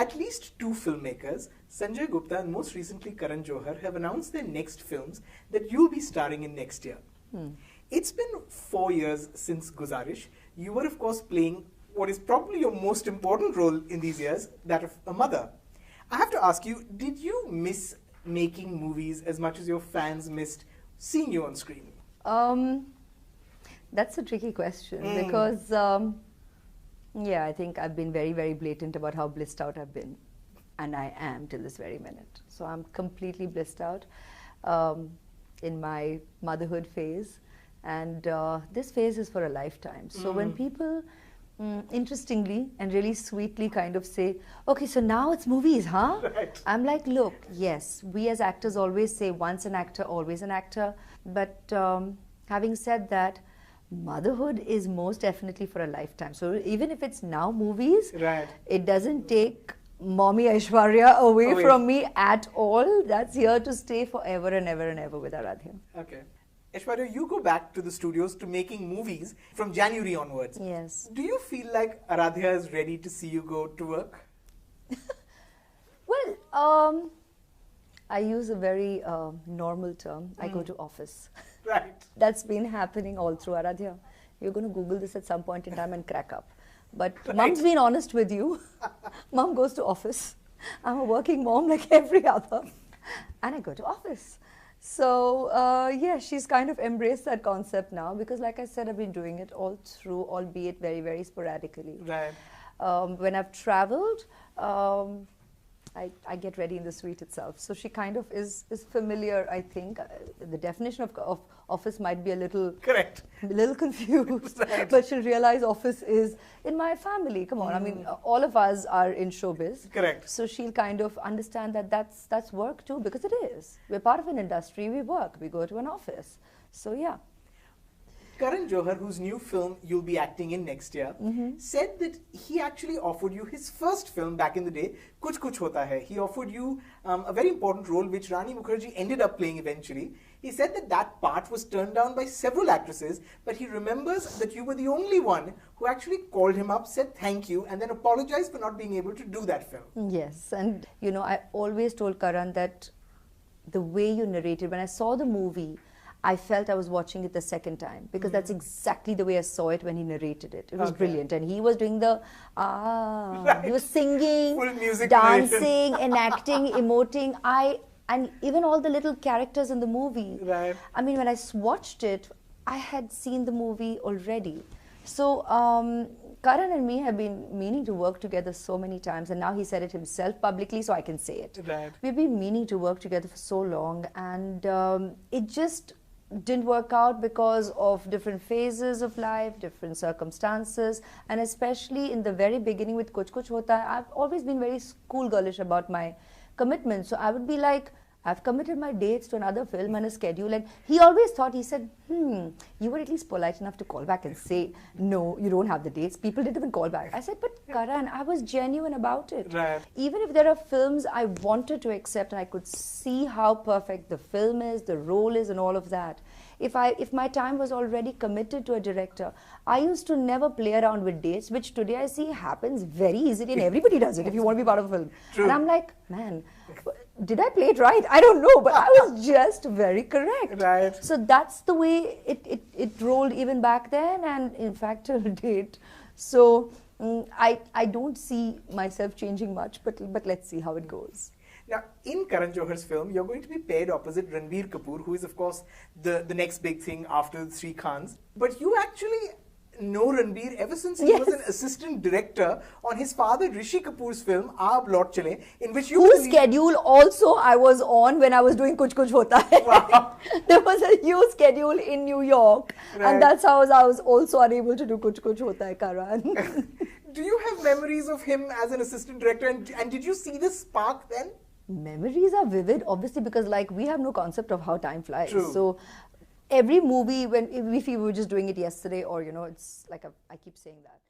At least two filmmakers, Sanjay Gupta and most recently Karan Johar, have announced their next films that you'll be starring in next year. It's been 4 years since Guzarish. You were, of course, playing what is probably your most important role in these years, that of a mother. I have to ask you, did you miss making movies as much as your fans missed seeing you on screen? That's a tricky question because, yeah, I think I've been very, very blatant about how blissed out I've been. And I am till this very minute. So I'm completely blissed out in my motherhood phase. And this phase is for a lifetime. So when people, interestingly and really sweetly kind of say, okay, so now it's movies, huh? Right. I'm like, look, yes, we as actors always say once an actor, always an actor. But having said that, motherhood is most definitely for a lifetime. So even if it's now movies, Right. it doesn't take mommy Ayshworiya away from me at all. That's here to stay forever and ever and ever with Aradhya. Okay. Ayshworiya, you go back to the studios to making movies from January onwards. Yes. Do you feel like Aradhya is ready to see you go to work? Well, I use a very normal term. I go to office. Right. That's been happening all through Aradhya. You're going to Google this at some point in time and crack up. But Right. Mom's been honest with you. Mom goes to office. I'm a working mom like every other. And I go to office. So, yeah, she's kind of embraced that concept now because, like I said, I've been doing it all through, albeit very, very sporadically. Right. When I've traveled, I get ready in the suite itself. So she kind of is familiar, I think. The definition of office might be a little Correct. confused, Right. but she'll realize office is in my family. Come on, I mean, all of us are in showbiz. Correct. So she'll kind of understand that that's work too, because it is. We're part of an industry, we work, we go to an office. So yeah. Karan Johar, whose new film you'll be acting in next year, said that he actually offered you his first film back in the day, Kuch Kuch Hota Hai. He offered you a very important role, which Rani Mukherjee ended up playing eventually. He said that that part was turned down by several actresses, but he remembers that you were the only one who actually called him up, said thank you, and then apologized for not being able to do that film. Yes, and you know, I always told Karan that the way you narrated, when I saw the movie, I felt I was watching it the second time because that's exactly the way I saw it when he narrated it. It was brilliant, and he was doing the Right. he was singing, Full music dancing, enacting, emoting. And even all the little characters in the movie. Right. I mean, when I watched it, I had seen the movie already. So Karan and me have been meaning to work together so many times, and now he said it himself publicly, so I can say it. Right. We've been meaning to work together for so long, and it just didn't work out because of different phases of life, different circumstances, and especially in the very beginning with Kuch Kuch Hota Hai, I've always been very schoolgirlish about my commitment. So I would be like, I've committed my dates to another film and a schedule, and he always thought, he said, you were at least polite enough to call back and say, no, you don't have the dates. People didn't even call back. I said, but Karan, I was genuine about it. Right. Even if there are films I wanted to accept and I could see how perfect the film is, the role is and all of that, if my time was already committed to a director, I used to never play around with dates, which today I see happens very easily, and everybody does it if you want to be part of a film. True. And I'm like, man, did I play it right? I don't know, but I was just very correct. Right. So that's the way it rolled even back then, and in fact till date. So I don't see myself changing much, but let's see how it goes. Now, in Karan Johar's film, you're going to be paired opposite Ranbir Kapoor, who is, of course, the next big thing after the three Khans. But you actually know Ranbir ever since he was an assistant director on his father Rishi Kapoor's film, Aab Laut Chale, in which you... Whose schedule also I was on when I was doing Kuch Kuch Hota Hai. Wow. There was a huge schedule in New York, and that's how I was also unable to do Kuch Kuch Hota Hai, Karan. Do you have memories of him as an assistant director, and did you see the spark then? Memories are vivid, obviously, because like we have no concept of how time flies. True. So every movie, if we were just doing it yesterday, or you know, it's like I keep saying that.